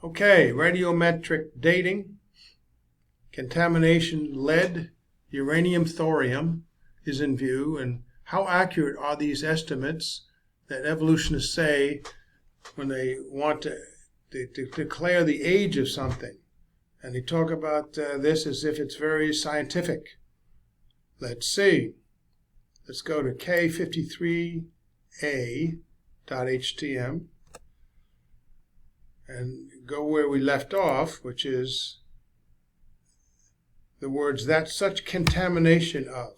Okay, radiometric dating, contamination, lead, uranium, thorium is in view, and how accurate are these estimates that evolutionists say when they want to declare the age of something? And they talk about this as if it's very scientific. Let's see. Let's go to K53A.htm and go where we left off, which is the words that such contamination of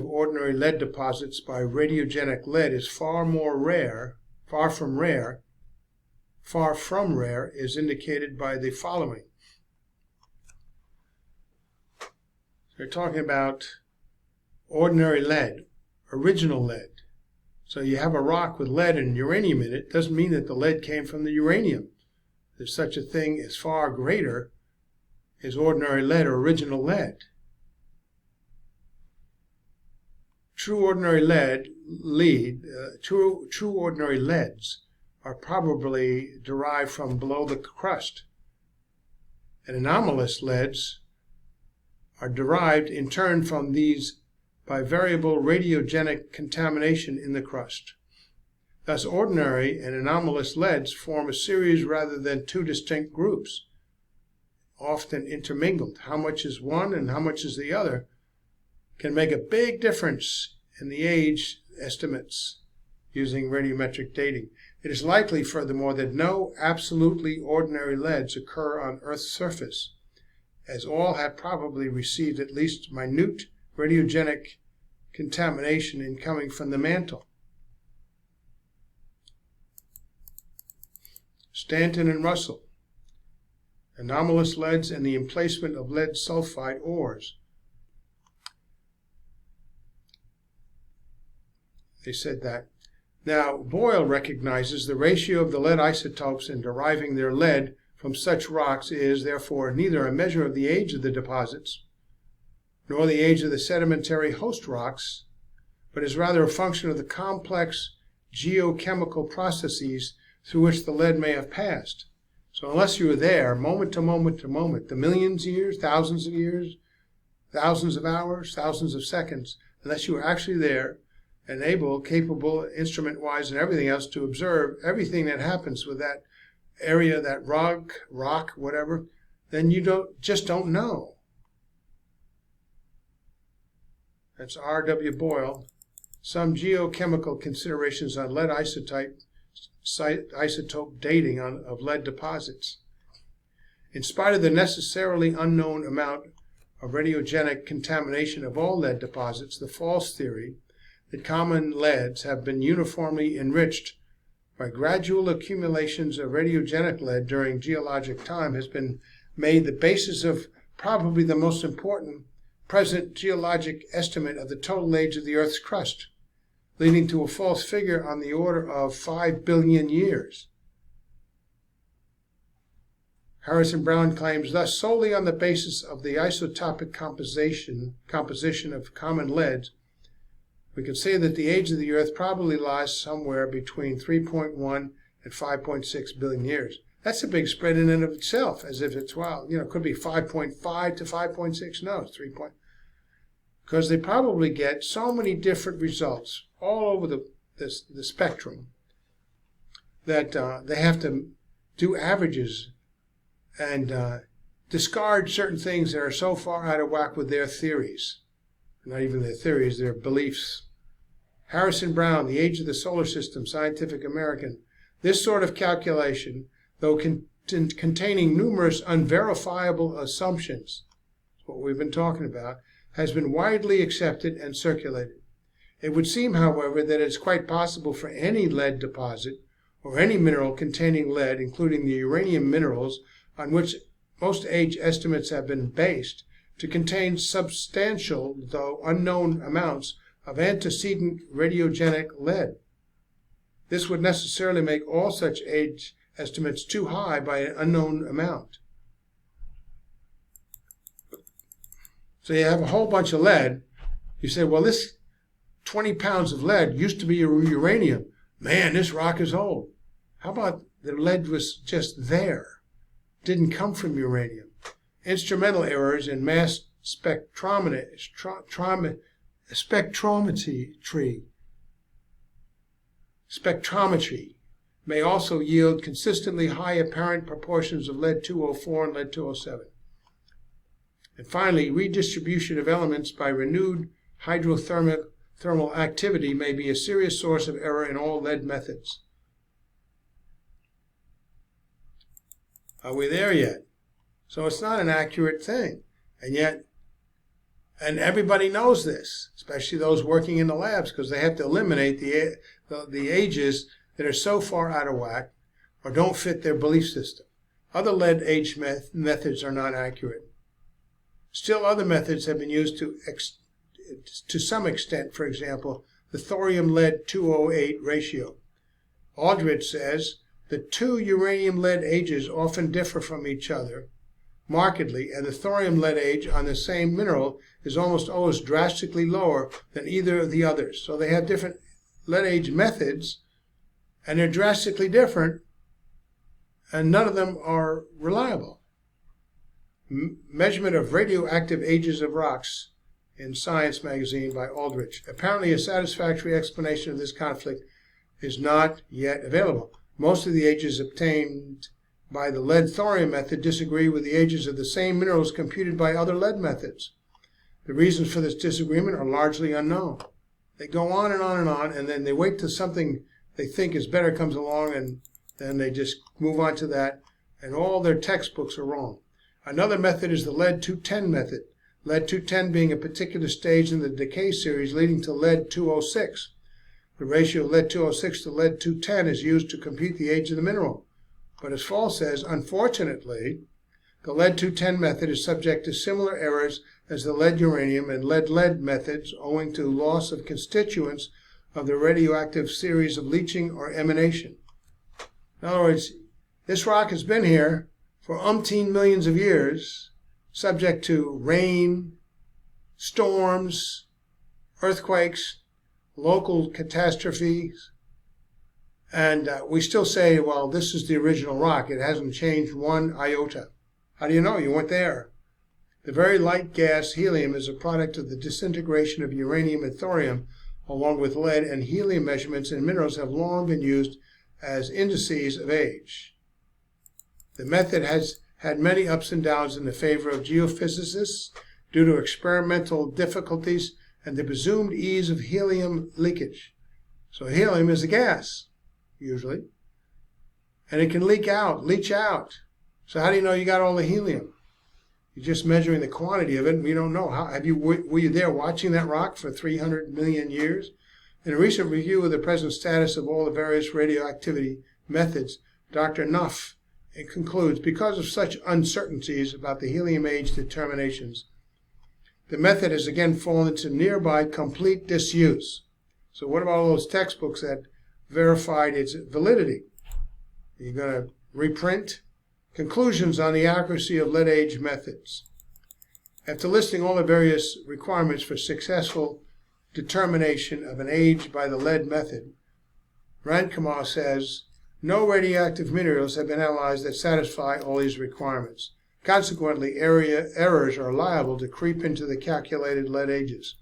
ordinary lead deposits by radiogenic lead is far from rare is indicated by the following. They're talking about ordinary lead, original lead. So you have a rock with lead and uranium in it, doesn't mean that the lead came from the uranium. There's such a thing as far greater as ordinary lead or original lead. True ordinary leads are probably derived from below the crust, and anomalous leads are derived in turn from these by variable radiogenic contamination in the crust. Thus, ordinary and anomalous leads form a series rather than two distinct groups, often intermingled. How much is one and how much is the other can make a big difference in the age estimates using radiometric dating. It is likely, furthermore, that no absolutely ordinary leads occur on Earth's surface, as all have probably received at least minute radiogenic contamination incoming from the mantle. Stanton and Russell, anomalous leads and the emplacement of lead sulfide ores. They said that. Now, Boyle recognizes the ratio of the lead isotopes in deriving their lead from such rocks is, therefore, neither a measure of the age of the deposits, nor the age of the sedimentary host rocks, but is rather a function of the complex geochemical processes through which the lead may have passed. So unless you were there, moment to moment to moment, the millions of years, thousands of hours, thousands of seconds, unless you were actually there and able, capable, instrument-wise and everything else to observe everything that happens with that area, that rock, whatever, then you just don't know. That's R.W. Boyle. Some geochemical considerations on lead isotope dating of lead deposits. In spite of the necessarily unknown amount of radiogenic contamination of all lead deposits, the false theory that common leads have been uniformly enriched by gradual accumulations of radiogenic lead during geologic time has been made the basis of probably the most important present geologic estimate of the total age of the Earth's crust, leading to a false figure on the order of 5 billion years. Harrison Brown claims, thus, solely on the basis of the isotopic composition of common leads, we can say that the age of the Earth probably lies somewhere between 3.1 and 5.6 billion years. That's a big spread in and of itself, as if it's, well, it could be 5.5 to 5.6. No, it's 3. Because they probably get so many different results all over the spectrum that they have to do averages and discard certain things that are so far out of whack with their theories. Not even their theories, their beliefs. Harrison Brown, The Age of the Solar System, Scientific American. This sort of calculation, though containing numerous unverifiable assumptions, what we've been talking about, has been widely accepted and circulated. It would seem, however, that it's quite possible for any lead deposit or any mineral containing lead, including the uranium minerals on which most age estimates have been based, to contain substantial, though unknown, amounts of antecedent radiogenic lead. This would necessarily make all such age estimates too high by an unknown amount. So you have a whole bunch of lead. You say, well, this 20 pounds of lead used to be uranium. Man, this rock is old. How about the lead was just there, didn't come from uranium? Instrumental errors in mass spectrometry may also yield consistently high apparent proportions of lead-204 and lead-207. And finally, redistribution of elements by renewed hydrothermal activity may be a serious source of error in all lead methods. Are we there yet? So it's not an accurate thing. And yet, and everybody knows this, especially those working in the labs, because they have to eliminate the ages that are so far out of whack or don't fit their belief system. Other lead age methods are not accurate. Still, other methods have been used to some extent. For example, the thorium-lead-208 ratio. Aldrich says the two uranium-lead ages often differ from each other markedly, and the thorium-lead age on the same mineral is almost always drastically lower than either of the others. So they have different lead age methods, and they're drastically different, and none of them are reliable. Measurement of radioactive ages of rocks in Science magazine by Aldrich. Apparently a satisfactory explanation of this conflict is not yet available. Most of the ages obtained by the lead-thorium method disagree with the ages of the same minerals computed by other lead methods. The reasons for this disagreement are largely unknown. They go on and on and on, and then they wait till something they think is better comes along, and then they just move on to that, and all their textbooks are wrong. Another method is the lead-210 method, lead-210 being a particular stage in the decay series leading to lead-206. The ratio of lead-206 to lead-210 is used to compute the age of the mineral. But as Fall says, unfortunately, the lead-210 method is subject to similar errors as the lead-uranium and lead-lead methods owing to loss of constituents of the radioactive series of leaching or emanation. In other words, this rock has been here for umpteen millions of years, subject to rain, storms, earthquakes, local catastrophes, and we still say, well, this is the original rock. It hasn't changed one iota. How do you know? You weren't there. The very light gas helium is a product of the disintegration of uranium and thorium, along with lead, and helium measurements in minerals have long been used as indices of age. The method has had many ups and downs in the favor of geophysicists due to experimental difficulties and the presumed ease of helium leakage. So helium is a gas, usually, and it can leach out. So how do you know you got all the helium? You're just measuring the quantity of it, and we don't know. Were you there watching that rock for 300 million years? In a recent review of the present status of all the various radioactivity methods, Dr. Nuff concludes, because of such uncertainties about the helium age determinations, the method has again fallen into nearby complete disuse. So what about all those textbooks that verified its validity? Are you going to reprint? Conclusions on the accuracy of lead age methods. After listing all the various requirements for successful determination of an age by the lead method, Rankamar says, no radioactive minerals have been analyzed that satisfy all these requirements. Consequently, errors are liable to creep into the calculated lead ages.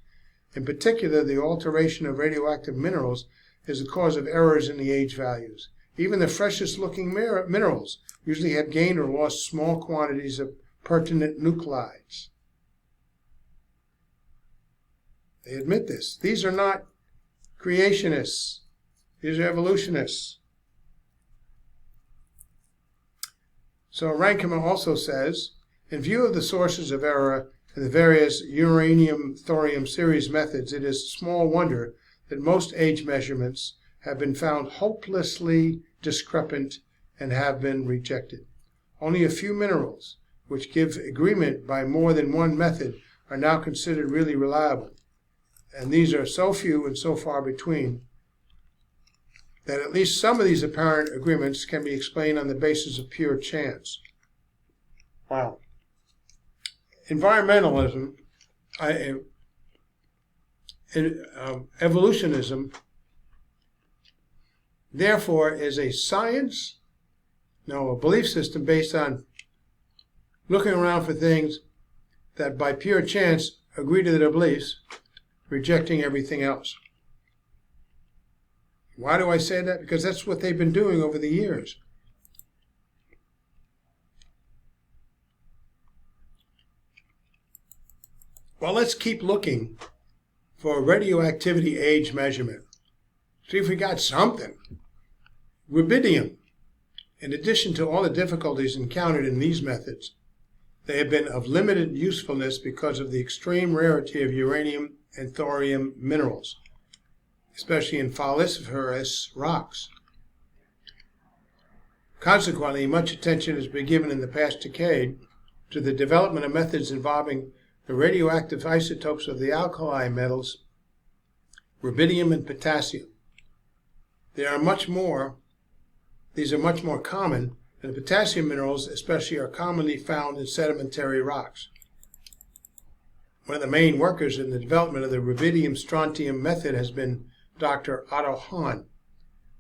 In particular, the alteration of radioactive minerals is the cause of errors in the age values. Even the freshest looking minerals usually have gained or lost small quantities of pertinent nuclides. They admit this. These are not creationists. These are evolutionists. So Rankimer also says, in view of the sources of error in the various uranium-thorium series methods, it is small wonder that most age measurements have been found hopelessly discrepant and have been rejected. Only a few minerals, which give agreement by more than one method, are now considered really reliable. And these are so few and so far between that at least some of these apparent agreements can be explained on the basis of pure chance. Wow. Environmentalism, evolutionism, therefore, is a science, no, a belief system based on looking around for things that by pure chance agree to their beliefs, rejecting everything else. Why do I say that? Because that's what they've been doing over the years. Well, let's keep looking for a radioactivity age measurement. See if we got something. Rubidium. In addition to all the difficulties encountered in these methods, they have been of limited usefulness because of the extreme rarity of uranium and thorium minerals, especially in foliferous rocks. Consequently, much attention has been given in the past decade to the development of methods involving the radioactive isotopes of the alkali metals, rubidium and potassium. These are much more common, and the potassium minerals especially are commonly found in sedimentary rocks. One of the main workers in the development of the rubidium-strontium method has been Dr. Otto Hahn.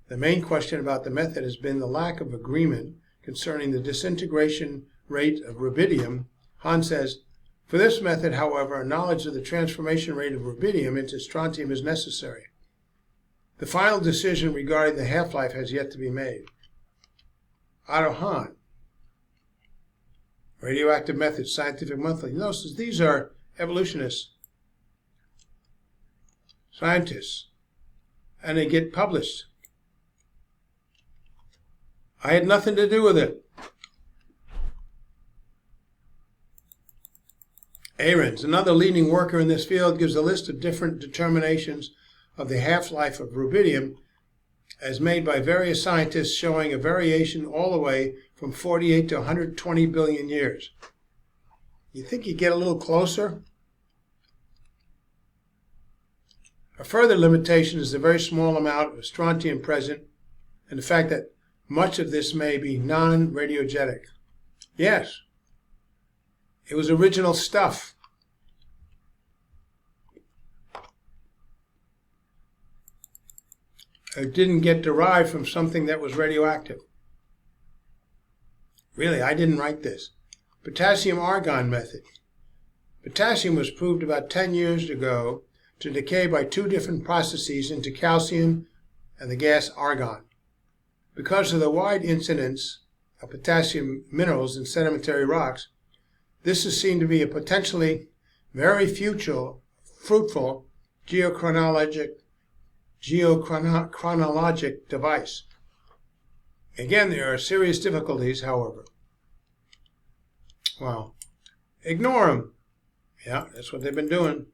The main question about the method has been the lack of agreement concerning the disintegration rate of rubidium. Hahn says, "For this method, however, a knowledge of the transformation rate of rubidium into strontium is necessary. The final decision regarding the half-life has yet to be made." Otto Hahn, Radioactive Methods, Scientific Monthly. Notice these are evolutionists, scientists, and they get published. I had nothing to do with it. Aran, another leading worker in this field, gives a list of different determinations of the half-life of rubidium as made by various scientists, showing a variation all the way from 48 to 120 billion years. You think you get a little closer? A further limitation is the very small amount of strontium present and the fact that much of this may be non-radiogenic. Yes, it was original stuff. It didn't get derived from something that was radioactive. Really, I didn't write this. Potassium-argon method. Potassium was proved about 10 years ago to decay by two different processes into calcium and the gas argon. Because of the wide incidence of potassium minerals in sedimentary rocks, this is seen to be a potentially very fruitful geochronologic device. Again, there are serious difficulties, however. Well, ignore them. Yeah, that's what they've been doing.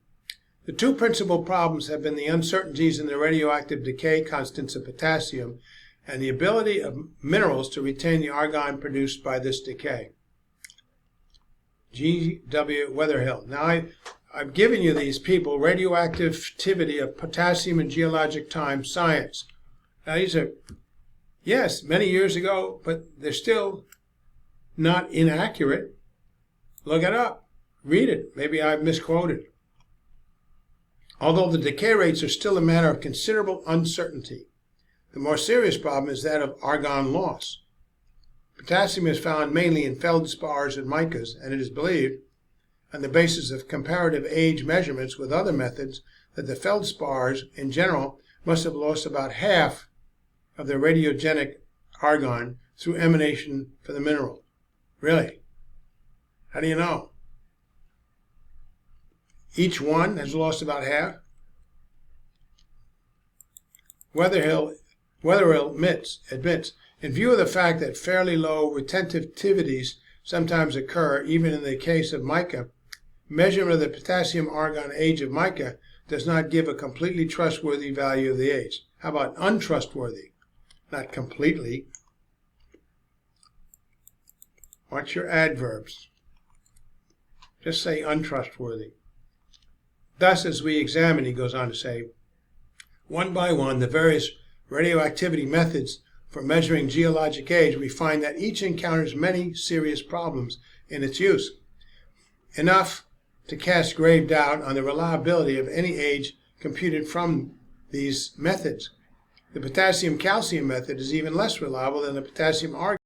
The two principal problems have been the uncertainties in the radioactive decay constants of potassium and the ability of minerals to retain the argon produced by this decay. G.W. Weatherhill. Now, I've given you these people, radioactivity of potassium in geologic time, science. Now, these are, yes, many years ago, but they're still not inaccurate. Look it up. Read it. Maybe I've misquoted. Although the decay rates are still a matter of considerable uncertainty, the more serious problem is that of argon loss. Potassium is found mainly in feldspars and micas, and it is believed, on the basis of comparative age measurements with other methods, that the feldspars in general must have lost about half of their radiogenic argon through emanation from the mineral. Really? How do you know? Each one has lost about half? Weatherhill admits, in view of the fact that fairly low retentivities sometimes occur, even in the case of mica, measurement of the potassium-argon age of mica does not give a completely trustworthy value of the age. How about untrustworthy? Not completely. Watch your adverbs. Just say untrustworthy. Thus, as we examine, he goes on to say, one by one, the various radioactivity methods for measuring geologic age, we find that each encounters many serious problems in its use, enough to cast grave doubt on the reliability of any age computed from these methods. The potassium-calcium method is even less reliable than the potassium-argon